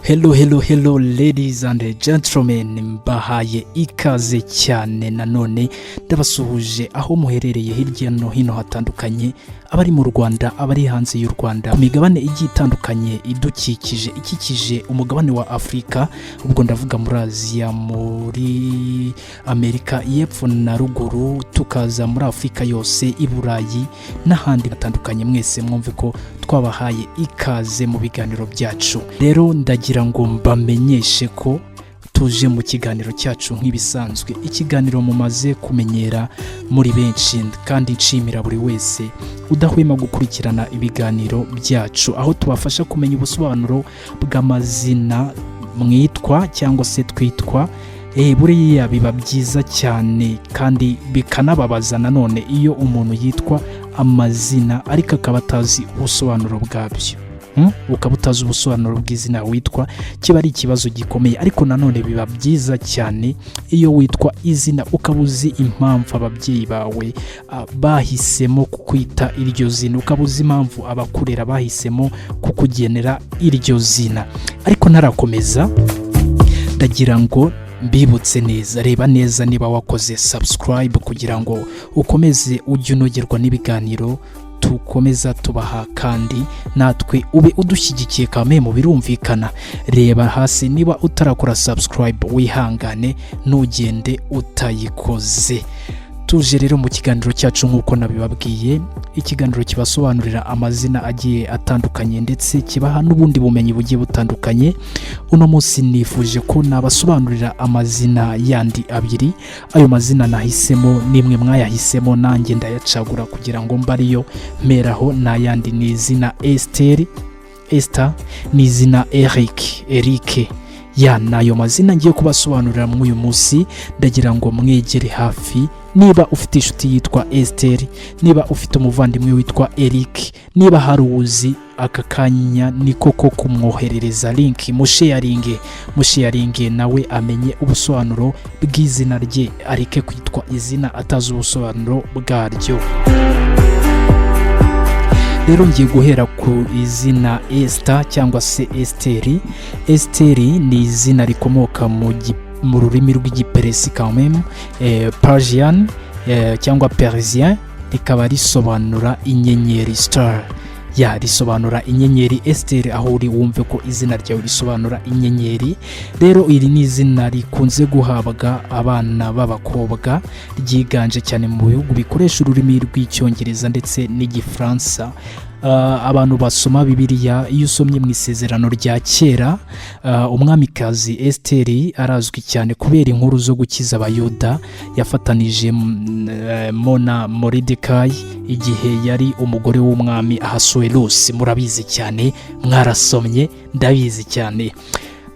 Hello ladies and gentlemen, mbahaye ikaze cyane nanone ndabasuhuje aho muherereye hirya no hino hatandukanye, abari mu Rwanda, abari hanze y'u Rwanda, imigabane igiye itandukanye ikikije umugabane wa Afrika, ubwo ndavuga muri Aziya, muri Amerika y'epfo na ruguru, tukaza muri Afrika yose, i Burayi n'ahandi hatandukanye. Mwese mwumve ko twabahaye ikaze mu biganiro byacu. Rero ndagira ngo mbamenyeshe ko tuje mu kiganiro cyacu nk'ibisanzwe, ikiganiro mumaze kumenyera muri benshi, kandi nshimira buri wese udahwema gukurikirana ibiganiro byacu, aho tubafasha kumenya ubusobanuro bw'amazina mwitwa cyangwa se twitwa. Buriya biba byiza cyane kandi bikanababaza nanone iyo umuntu yitwa amazina ariko akaba atazi ubusobanuro bwabyo. Ukaba utazi ubusobanuro bw'izina witwa, kiba ari ikibazo gikomeye. Ariko nanone biba byiza cyane iyo witwa izina ukaba uzi impamvu ababyeyi bawe bahisemo kukwita iryo zina, ukaba uzi impamvu abakurera bahisemo kukugenera iryo zina. Ariko ntarakomeza, ndagira ngo mbibutse neza, reba neza niba wakoze subscribe kugira ngo ukomeze ujye unogerwa n'ibiganiro tukomeza tubaha, kandi natwe ube udushyigikiye kame mu birumvikana. Reba hasi niba utarakora subscribe, wihangane ntugende utayikoze. Tuje rero mu kiganiro cyacu nk'uko nabibabwiye, ikiganiro kibasobanurira amazina agiye atandukanye ndetse kibaha n'ubundi bumenyi bugiye butandukanye. Uno munsi nifuje ko nabasobanurira amazina yandi abiri. Ayo mazina nahisemo nimwe mwayahisemo, nanjye ndayacagura kugira ngo mbariyo meraho. N'ayandi ni izina Esther, ni izina Eric. Nayo mazina ngiye kubasobanurira muri uyu munsi. Ndagira ngo mwegere hafi. Niba ufite inshuti yitwa Esther, niba ufite umuvandimwe witwa Eric, niba hari uzi aka kanya ni koko kumwoherereza link, musharinge nawe amenye ubusobanuro bw'izina rye, areke kwitwa izina atazi ubusobanuro bwaryo. Rero ngiye guhera ku izina Esther cyangwa se Esther ni izina rikomoka mu rurimi rw'igiperesi kameme, Persian cyangwa Persien, rikaba risobanura inyenyeri, star. Risobanura inyenyeri. Esther, aho uri wumve ko izina ryawe risobanura inyenyeri. Rero iri ni izina rikunze guhabwa abana b'abakobwa, ryiganje cyane mu bihugu bikoresha ururimi rw'icyongereza ndetse n'igifaransa. Abantu basoma Bibiliya, iyo usomye mu isezerano rya kera, umwamikazi Esther arazwi cyane kubera inkuru zo gukiza abayuda yafatanije na Moridekayi igihe yari umugore w'umwami Ahasuwerusi. Murabizi cyane, mwarasomye, ndabizi cyane.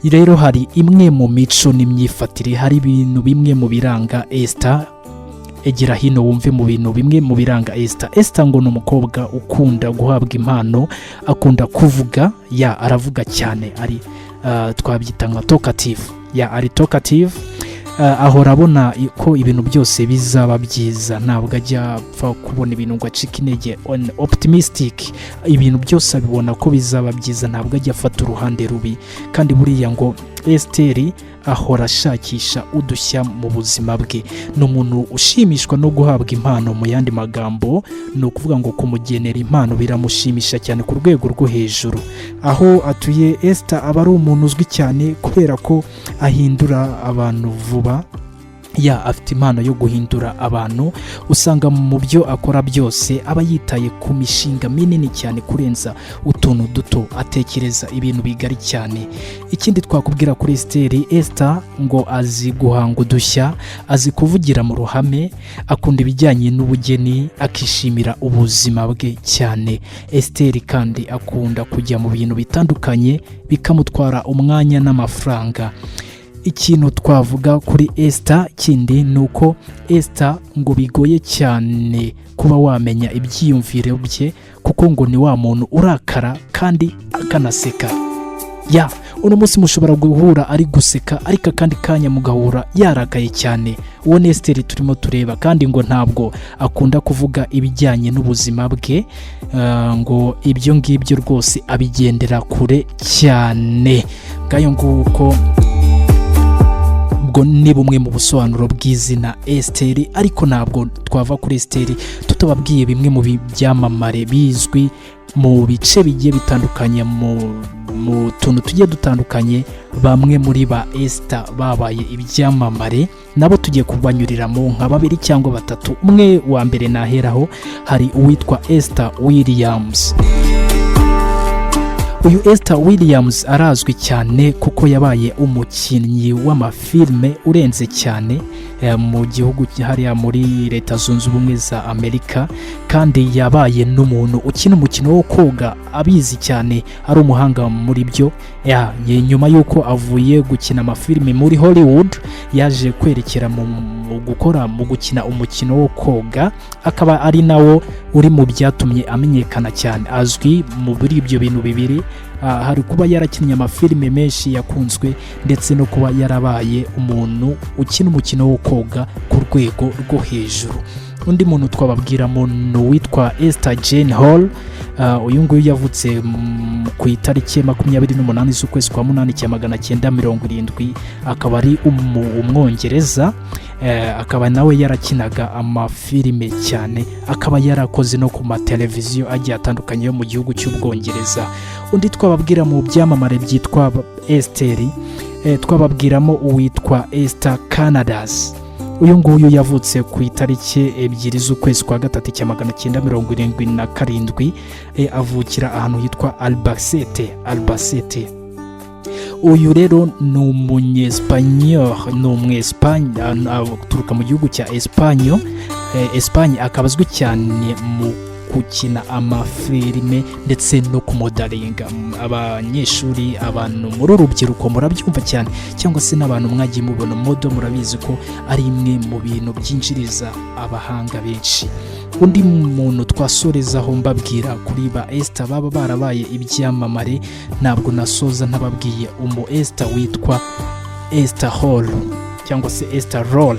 Rero hari imwe mu mico n'imyifatire, hari ibintu bimwe mu biranga Esther. Egera hino wumve mu bintu bimwe mu biranga Esther. Esther ngo ni umukobwa ukunda guhabwa impano, akunda kuvuga, aravuga cyane, ari twabyita nka talkative. Ari talkative, ahora abona ko ibintu byose bizaba byiza, ntabwo ajya apfa kubona ibintu ngo acike intege. Optimistic, ibintu byose abibona ko bizaba byiza, ntabwo ajya afata uruhande rubi. Kandi buriya ngo Esther ahora ashakisha udushya mu buzima bwe. Ni umuntu ushimishwa no guhabwa impano. Mu yandi magambo ni ukuvuga ngo kumugenera impano biramushimisha cyane ku rwego rwo hejuru. Aho atuye Esther aba ari umuntu uzwi cyane kubera ko ahindura abantu vuba. Afite impano yo guhindura abantu. Usanga mu byo akora byose aba yitaye ku mishinga minini cyane kurenza utuntu duto, atekereza ibintu bigari cyane. Ikindi twakubwira kuri Esther ngo azi guhanga udushya, azi kuvugira mu ruhame, akunda ibijyanye n'ubugeni, akishimira ubuzima bwe cyane. Esther kandi akunda kujya mu bintu bitandukanye bikamutwara umwanya n'amafaranga. Ikintu twavuga kuri Esther kindi ni uko Esther ngo bigoye cyane kuba wamenya ibyiyumviro bye, kuko ngo ni wa muntu urakara kandi akanaseka. uno munsi mushobora guhura ari guseka ariko akandi kanya mugahura yarakaye cyane. Uwo ni Esther turimo tureba, kandi ngo ntabwo akunda kuvuga ibijyanye n'ubuzima bwe, ngo ibyo ngibyo rwose abigendera kure cyane. Ngayo nguko ubwo ni bumwe mu busobanuro bw'izina Esther, ariko ntabwo twava kuri Esther tutababwiye bimwe mu byamamare bizwi mu bice bigiye bitandukanye, mu tuntu tugiye dutandukanye. Bamwe muri ba Esther babaye ibyamamare, nabo tugiye kubanyuriramo nka 2 cyangwa 3. Umwe wa mbere naheraho, hari uwitwa Esther Williams. Uyu Esther Williams arazwi cyane kuko yabaye umukinnyi w'amafilme urenze cyane mu gihugu hariya muri Leta Zunze Ubumwe za Amerika, kandi yabaye n'umuntu ukina umukino wo koga abizi cyane, ari umuhanga muri byo. Nyuma y'uko avuye gukina amafilme muri Hollywood, yaje kwerekera mu gukina umukino wo koga, akaba ari nawo uri mu byatumye amenyekana cyane. Azwi muri ibyo bintu bibiri, hari kuba yarakinnye amafilme menshi yakunzwe, ndetse no kuba yarabaye umuntu ukina umukino wo koga ku rwego rwo hejuru. Undi muntu twababwiramo ni uwitwa Esther Jane Hall. Uyu nguyu yavutse ku itariki 28 z'ukwezi kwa 1970, akaba ari umwongereza, akaba nawe yarakinaga amafilime cyane, akaba yarakoze no ku mateleviziyo agiye atandukanye yo mu gihugu cy'Ubwongereza. Undi twababwira mu byamamare byitwa Esther, twababwiramo uwitwa Esther Canadas. Uyu nguyu yavutse ku itariki 2 z'ukwezi kwa 1977, avukira ahantu hitwa Albacete. Uyu rero ni umunyespanyol, ni umwespanye, aturuka mu gihugu cya Espanye, akaba azwi cyane mu gukina amafilime ndetse no kumodalinga. Abanyeshuri, abantu muri urubyiruko murabyumva cyane, cyangwa se n'abantu mwagiye mubona modo, murabizi ko ari imwe mu bintu byinjiriza abahanga benshi. Undi muntu twasorezaho mbabwira kuri ba Esther baba barabaye ibyamamare, ntabwo nasoza ntababwiye Esther witwa Esther Hall cyangwa se Esther Roll.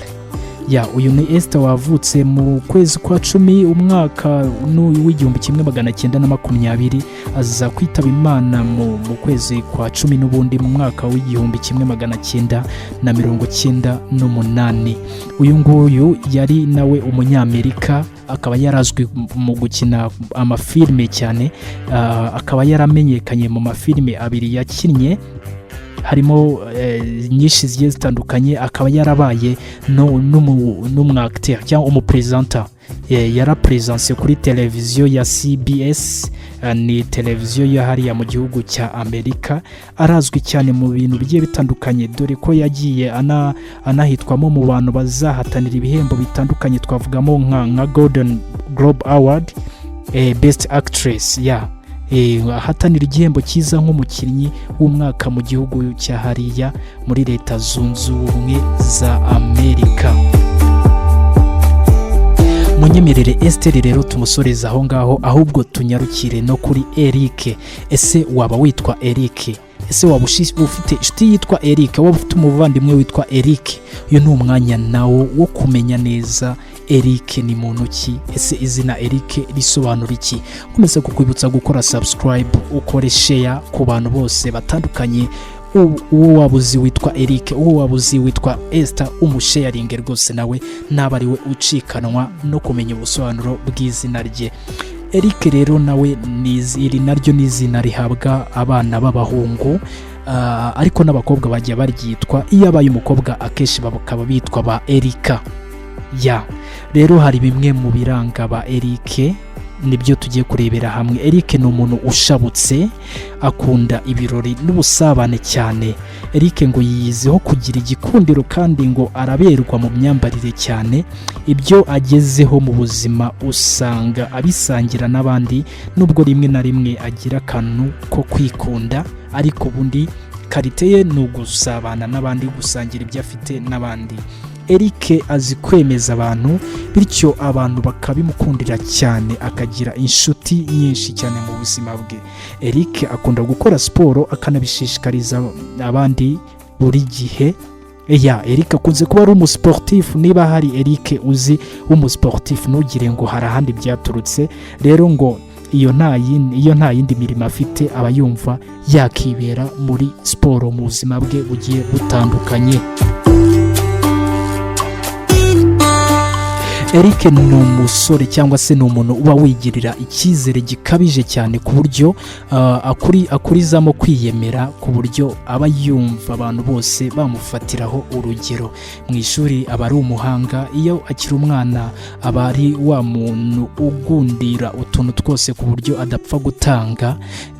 Uyu ni Esther wavutse mu kwezi kwa 10 umwaka w'1920, aza kwitaba Imana mu kwezi kwa 10 n'ubundi mu mwaka w'1998. Uyu nguyu yari nawe umunyamerika, akaba yarazwi mu gukina amafilme cyane, akaba yaramenyekanye mu mafilme 2 yakinnye, harimo nyinshi zigiye zitandukanye. Akaba yarabaye n'umwacteur cyangwa umupresenter, yarapresence kuri televiziyo ya CBS, ni televiziyo ya hariya mu gihugu cya Amerika. Arazwi cyane mu bintu bigiye bitandukanye, dore ko yagiye anahitwamo mu bantu bazahatanira ibihembo bitandukanye. Twavugamo nka Golden Globe Award, Best Actress, ahatanira igihembo cyiza nk'umukinnyi w'umwaka mu gihugu cya hariya muri Leta Zunze Ubumwe za Amerika. Munyemerere Esther rero tumusoreza aho ngaho, ahubwo tunyarukire no kuri Eric. Ese waba witwa Eric? Ese waba ufite inshuti yitwa Eric? Waba ufite umuvandimwe witwa Eric? Uyu ni umwanya nawo wo kumenya neza Eric ni muntu ki. Ese izina Eric risobanura iki? Nkomeza kukwibutsa gukora subscribe, ukore share ku bantu bose batandukanye. Uwo wabuzi witwa Eric, uwo wabuzi witwa Esther, umusharinge rwose nawe nabariwe ucikanwa no kumenya ubusobanuro bw'izina rye. Eric rero nawe iri naryo ni izina rihabwa abana b'abahungu, ariko n'abakobwa bajya baryitwa. Iyo abaye umukobwa akenshi bakaba bitwa ba Erika. Rero hari bimwe mu biranga ba Eric, nibyo tugiye kurebera hamwe. Eric ni umuntu ushabutse, akunda ibirori n'ubusabane cyane. Eric ngo yiyiziho kugira igikundiro, kandi ngo araberwa mu myambarire cyane. Ibyo agezeho mu buzima usanga abisangira n'abandi, nubwo rimwe na rimwe agira akantu ko kwikunda, ariko ubundi karite ye ni ugusabana n'abandi, gusangira ibyo afite n'abandi. Eric azi kwemeza abantu bityo abantu bakabimukundira cyane akagira inshuti nyinshi cyane mu buzima bwe. Eric akunda gukora siporo akanabishishikariza abandi buri gihe. Eric akunze kuba ari umusportif. Niba hari Eric uzi w'umusportif ntugire ngo hari ahandi byaturutse, rero ngo iyo nta yindi mirimo afite aba yumva yakibera muri siporo mu buzima bwe bugiye butandukanye. Eric ni umusore cyangwa se ni umuntu uba wigirira icyizere gikabije cyane ku buryo akurizamo kwiyemera, ku buryo aba yumva abantu bose bamufatiraho urugero. Mu ishuri aba ari umuhanga, iyo akiri umwana aba ari wa muntu ugundira utuntu twose ku buryo adapfa gutanga,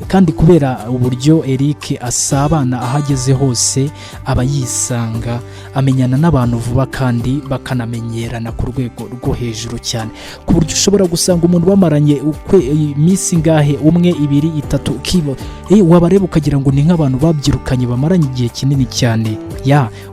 kandi kubera uburyo Eric asabana aho ageze hose aba yisanga, amenyana n'abantu vuba kandi bakanamenyerana ku rwego rwo hejuru cyane, ku buryo ushobora gusanga umuntu bamaranye iminsi ngahe, 1, 2, 3 wabareba ukagira ngo ni nk'abantu babyirukanye bamaranye igihe kinini cyane.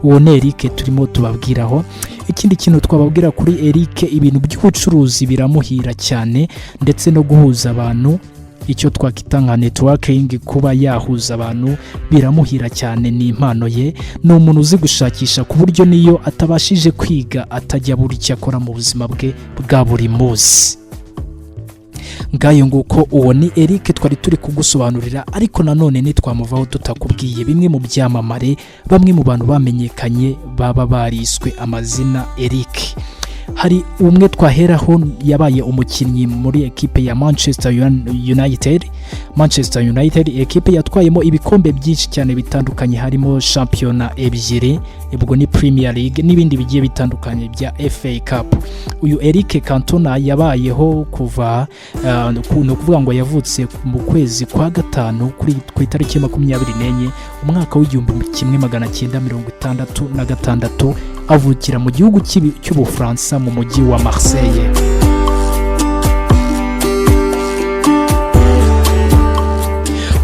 Uwo ni Eric turimo tubabwiraho. Ikindi kintu twababwira kuri Eric, ibintu by'ubucuruzi biramuhira cyane ndetse no guhuza abantu, icyo twakita nka networking, kuba yahuza abantu biramuhira cyane, ni impano ye. Ni umuntu uzi gushakisha ku buryo niyo atabashije kwiga atajya buri icyo akora mu buzima bwe bwa buri munsi. Ngayo nguko uwo ni Eric twari turi kugusobanurira, ariko nanone ntitwamuvaho tutakubwiye bimwe mu byamamare, bamwe mu bantu bamenyekanye baba bariswe amazina Eric. Hari umwe twaheraho yabaye umukinnyi muri ekipe ya Manchester United, ekipe yatwayemo ibikombe byinshi cyane bitandukanye, harimo shampiyona 2, ubwo ni Premier League n'ibindi bigiye bitandukanye bya FA Cup. Uyu Eric Cantona yabayeho kuva no kuvuga ngo yavutse mu kwezi kwa gatanu ku itariki 24 umwaka w'1966, avukira mu gihugu cy'Ubufaransa mu mujyi wa Marseille.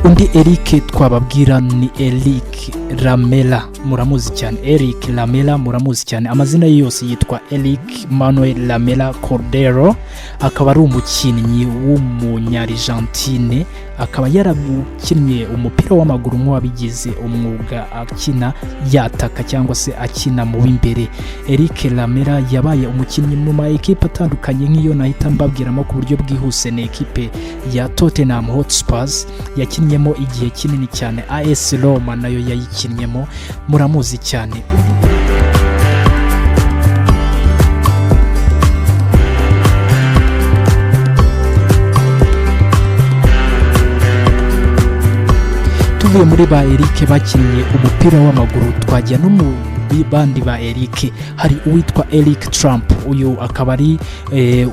Undi Eric twababwira ni Eric Lamela, muramuzi cyane. Eric Lamela muramuzi cyane, amazina ye yose yitwa Eric Manuel Lamela Cordero. Akaba ari umukinnyi w'umunyargentine, akaba yarabukinnye umupira w'amaguru nk'uwabigize umwuga, akina yataka cyangwa se akina mu w'imbere. Eric Lamela yabaye umukinnyi mu ma ekipe atandukanye, nk'iyo nahita mbabwiramo ku buryo bwihuse ni ekipe ya Tottenham Hotspurs, yakinnyemo igihe kinini cyane. AS Roma nayo yayikinnyemo, muramuzi cyane. Tuvuye muri ba Eric bakinnye umupira w'amaguru, twajya no mu bandi ba Eric. Hari uwitwa Eric Trump, uyu akaba ari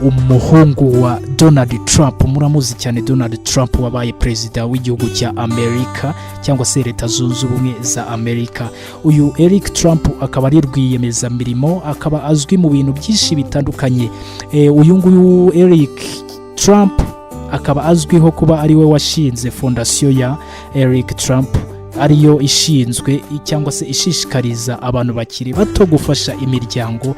umuhungu wa Donald Trump, muramuzi cyane. Donald Trump wabaye perezida w'igihugu cya Amerika cyangwa se Leta Zunze Ubumwe za Amerika. Uyu Eric Trump akaba ari rwiyemezamirimo, akaba azwi mu bintu byinshi bitandukanye. Uyu nguyu Eric Trump akaba azwiho kuba ari we washinze fondasiyo ya Eric Trump, ariyo ishinzwe cyangwa se ishishikariza abantu bakiri bato gufasha imiryango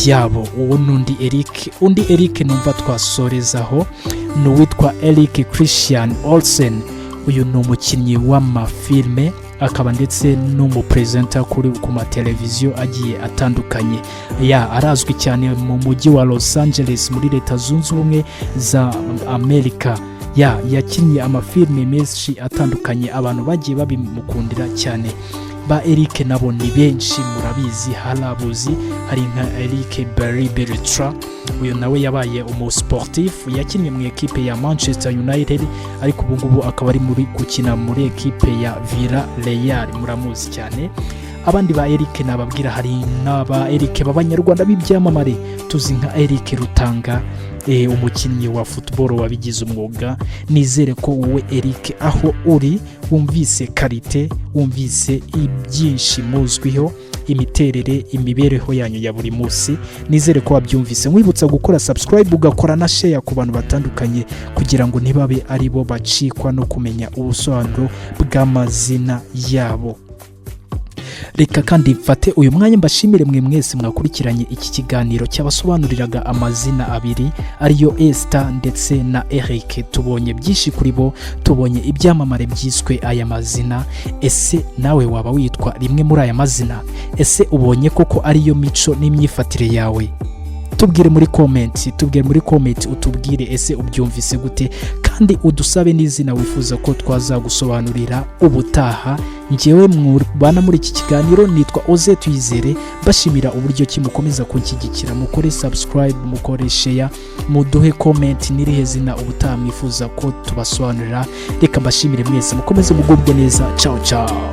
yabo. Uwo nundi Eric. Undi Eric numva twasorezaho ni uwitwa Eric Christian Olsen. Uyu ni umukinnyi w'amafilme, akaba ndetse n'umupresenter ku mateleviziyo agiye atandukanye. Arazwi cyane mu mujyi wa Los Angeles muri Leta Zunze Ubumwe za Amerika. Yakinnye amafilme menshi atandukanye, abantu bagiye babimukundira cyane. Ba Eric nabo ni benshi murabizi, harabuzi. Hari nka Eric Bertrand, uyu nawe yabaye umusportif, yakinnye mu ekipe ya Manchester United, ariko ubu ngubu akaba ari muri gukina muri ekipe ya Villarreal, muramuzi cyane. Abandi ba Eric nababwira, hari n'aba Eric b'abanyarwanda b'ibyamamare, tuzi nka Eric Rutanga, umukinnyi wa football wabigize umwuga. Nizere ko wowe Eric aho uri wumvise karite, wumvise ibyinshi muzwiho, imiterere, imibereho yanyu ya buri munsi. Nizere ko wabyumvise. Mwibutsa gukora subscribe, ugakora na share ku bantu batandukanye, kugira ngo ntibabe ari bo bacikwa no kumenya ubusobanuro bw'amazina yabo. reka kandi mfate uyu mwanya mbashimire mwe mwese mwakurikiranye iki kiganiro cyabasobanuriraga amazina abiri ariyo Esther ndetse na Eric. Tubonye byinshi kuri bo, tubonye ibyamamare byiswe aya mazina. Ese nawe waba witwa rimwe muri aya mazina? Ese ubonye koko ariyo mico n'imyifatire yawe? Tubwire muri comment utubwire ese ubyumvise gute, kandi udusabe n'izina wifuza ko twazagusobanurira ubutaha. Njyewe mwubana muri iki kiganiro nitwa Oze Tuyizere, bashimira uburyo ki mukomeza kunshyigikira. Mukore subscribe, mukore share, muduhe comment n'irihe zina ubutaha mwifuza ko tubasobanurira. Reka mbashimire mwese, mukomeze mugubwe neza. Ciao ciao.